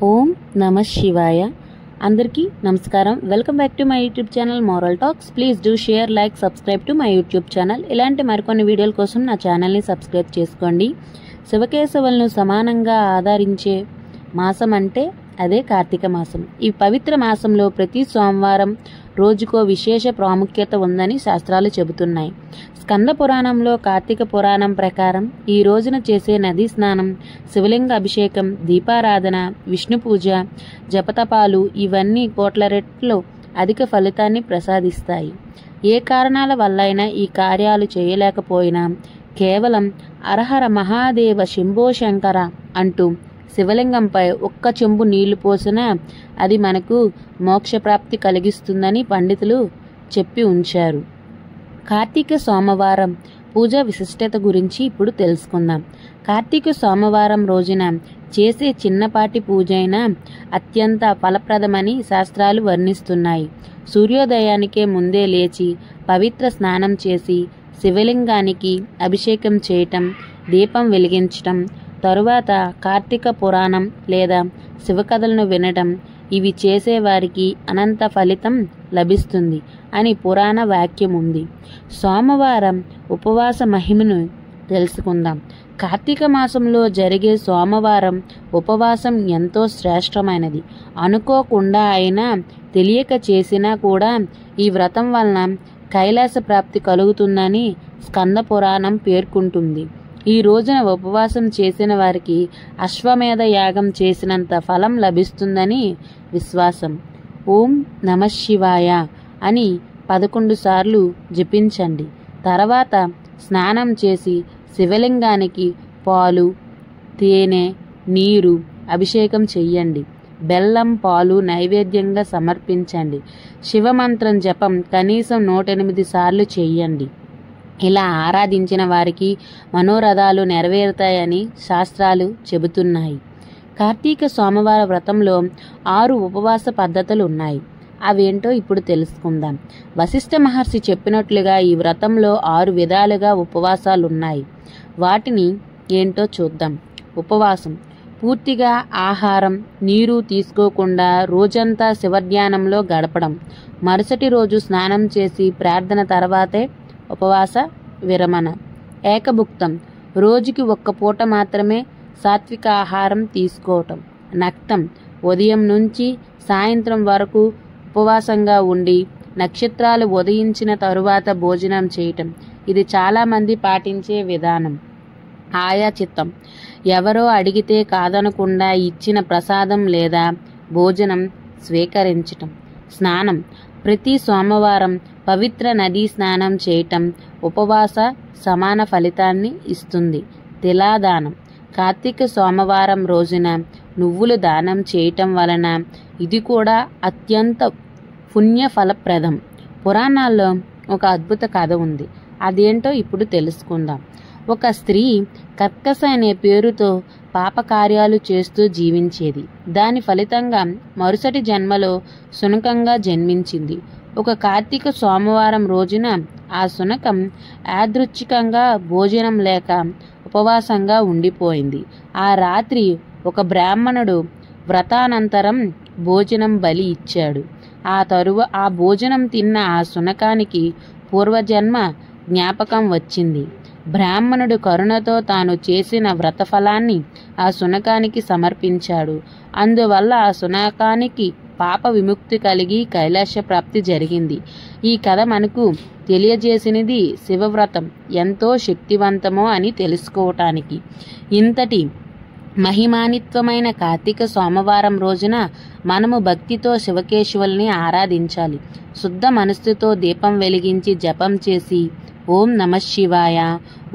ఓం నమ శివాయ. అందరికీ నమస్కారం. Welcome back to my YouTube channel moral talks. Please do share, like, subscribe to my YouTube channel. ఇలాంటి మరికొన్ని వీడియోల కోసం నా ఛానల్ని సబ్స్క్రైబ్ చేసుకోండి. శివకేశవులను సమానంగా ఆదరించే మాసం అంటే అదే కార్తీక మాసం. ఈ పవిత్ర మాసంలో ప్రతి సోమవారం రోజుకో విశేష ప్రాముఖ్యత ఉందని శాస్త్రాలు చెబుతున్నాయి. స్కంద పురాణంలో కార్తీక పురాణం ప్రకారం ఈ రోజున చేసే నదీ స్నానం, శివలింగ అభిషేకం, దీపారాధన, విష్ణు పూజ, జపతపాలు ఇవన్నీ కోట్ల రెట్లు అధిక ఫలితాన్ని ప్రసాదిస్తాయి. ఏ కారణాల వల్లైనా ఈ కార్యాలు చేయలేకపోయినా కేవలం అరహర మహాదేవ శంభో శంకర అంటూ శివలింగంపై ఒక్క చెంబు నీళ్లు పోసినా అది మనకు మోక్షప్రాప్తి కలిగిస్తుందని పండితులు చెప్పి ఉంచారు. కార్తీక సోమవారం పూజ విశిష్టత గురించి ఇప్పుడు తెలుసుకుందాం. కార్తీక సోమవారం రోజున చేసే చిన్నపాటి పూజైనా అత్యంత ఫలప్రదమని శాస్త్రాలు వర్ణిస్తున్నాయి. సూర్యోదయానికే ముందే లేచి పవిత్ర స్నానం చేసి శివలింగానికి అభిషేకం చేయటం, దీపం వెలిగించటం, తరువాత కార్తీక పురాణం లేదా శివకథలను వినటం ఇవి చేసేవారికి అనంత ఫలితం లభిస్తుంది అని పురాణ వాక్యం ఉంది. సోమవారం ఉపవాస మహిమను తెలుసుకుందాం. కార్తీక మాసంలో జరిగే సోమవారం ఉపవాసం ఎంతో శ్రేష్టమైనది. అనుకోకుండా అయినా తెలియక చేసినా కూడా ఈ వ్రతం వలన కైలాస ప్రాప్తి కలుగుతుందని స్కంద పురాణం పేర్కొంటుంది. ఈ రోజున ఉపవాసం చేసిన వారికి అశ్వమేధ యాగం చేసినంత ఫలం లభిస్తుందని విశ్వాసం. ఓం నమ శివాయ అని 11 సార్లు జపించండి. తర్వాత స్నానం చేసి శివలింగానికి పాలు, తేనె, నీరు అభిషేకం చెయ్యండి. బెల్లం, పాలు నైవేద్యంగా సమర్పించండి. శివమంత్రం జపం కనీసం 108 సార్లు చెయ్యండి. ఇలా ఆరాధించిన వారికి మనోరథాలు నెరవేరుతాయని శాస్త్రాలు చెబుతున్నాయి. కార్తీక సోమవార వ్రతంలో 6 ఉపవాస పద్ధతులు ఉన్నాయి. అవేంటో ఇప్పుడు తెలుసుకుందాం. వశిష్ఠ మహర్షి చెప్పినట్లుగా ఈ వ్రతంలో 6 విధాలుగా ఉపవాసాలున్నాయి. వాటిని ఏంటో చూద్దాం. ఉపవాసం పూర్తిగా ఆహారం, నీరు తీసుకోకుండా రోజంతా శివధ్యానంలో గడపడం. మరుసటి రోజు స్నానం చేసి ప్రార్థన తర్వాతే ఉపవాస విరమణ. ఏకభుక్తం రోజుకి 1 పూట మాత్రమే సాత్విక ఆహారం తీసుకోవటం. నక్తం ఉదయం నుంచి సాయంత్రం వరకు ఉపవాసంగా ఉండి నక్షత్రాలు ఉదయించిన తరువాత భోజనం చేయటం. ఇది చాలామంది పాటించే విధానం. ఆయాచిత్తం ఎవరో అడిగితే కాదనకుండా ఇచ్చిన ప్రసాదం లేదా భోజనం స్వీకరించటం. స్నానం ప్రతి సోమవారం పవిత్ర నదీ స్నానం చేయటం ఉపవాస సమాన ఫలితాన్ని ఇస్తుంది. తిలాదానం కార్తీక సోమవారం రోజున నువ్వులు దానం చేయటం వలన ఇది కూడా అత్యంత పుణ్యఫలప్రదం. పురాణాల్లో ఒక అద్భుత కథ ఉంది. అదేంటో ఇప్పుడు తెలుసుకుందాం. ఒక స్త్రీ కర్కశ అనే పేరుతో పాపకార్యాలు చేస్తూ జీవించేది. దాని ఫలితంగా మరుసటి జన్మలో శునకంగా జన్మించింది. ఒక కార్తీక సోమవారం రోజున ఆ శునకం యాదృచ్ఛికంగా భోజనం లేక ఉపవాసంగా ఉండిపోయింది. ఆ రాత్రి ఒక బ్రాహ్మణుడు వ్రతానంతరం భోజనం బలి ఇచ్చాడు. ఆ భోజనం తిన్న ఆ శునకానికి పూర్వజన్మ జ్ఞాపకం వచ్చింది. బ్రాహ్మణుడు కరుణతో తాను చేసిన వ్రతఫలాన్ని ఆ శునకానికి సమర్పించాడు. అందువల్ల ఆ శునకానికి పాప విముక్తి కలిగి కైలాస ప్రాప్తి జరిగింది. ఈ కథ మనకు తెలియజేసినది శివవ్రతం ఎంతో శక్తివంతమో అని తెలుసుకోవటానికి. ఇంతటి మహిమానిత్వమైన కార్తీక సోమవారం రోజున మనము భక్తితో శివకేశవుల్ని ఆరాధించాలి. శుద్ధ మనస్సుతో దీపం వెలిగించి జపం చేసి ఓం నమ శివాయ,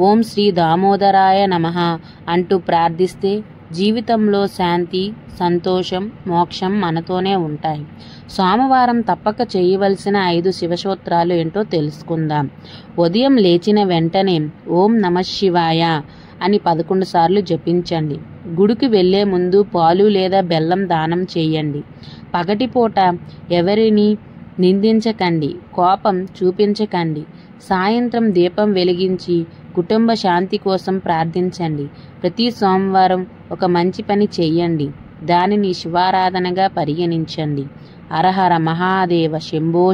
ఓం శ్రీ దామోదరాయ నమః అంటూ ప్రార్థిస్తే జీవితంలో శాంతి, సంతోషం, మోక్షం మనతోనే ఉంటాయి. సోమవారం తప్పక చేయవలసిన 5 శివస్తోత్రాలు ఏంటో తెలుసుకుందాం. ఉదయం లేచిన వెంటనే ఓం నమ శివాయ అని 11 సార్లు జపించండి. గుడికి వెళ్లే ముందు పాలు లేదా బెల్లం దానం చేయండి. పగటిపూట ఎవరిని నిందించకండి, కోపం చూపించకండి. సాయంత్రం దీపం వెలిగించి కుటుంబ శాంతి కోసం ప్రార్థించండి. ప్రతి సోమవారం ఒక మంచి పని చెయ్యండి. దానిని శివారాధనగా పరిగణించండి. హరహర మహాదేవ శంభో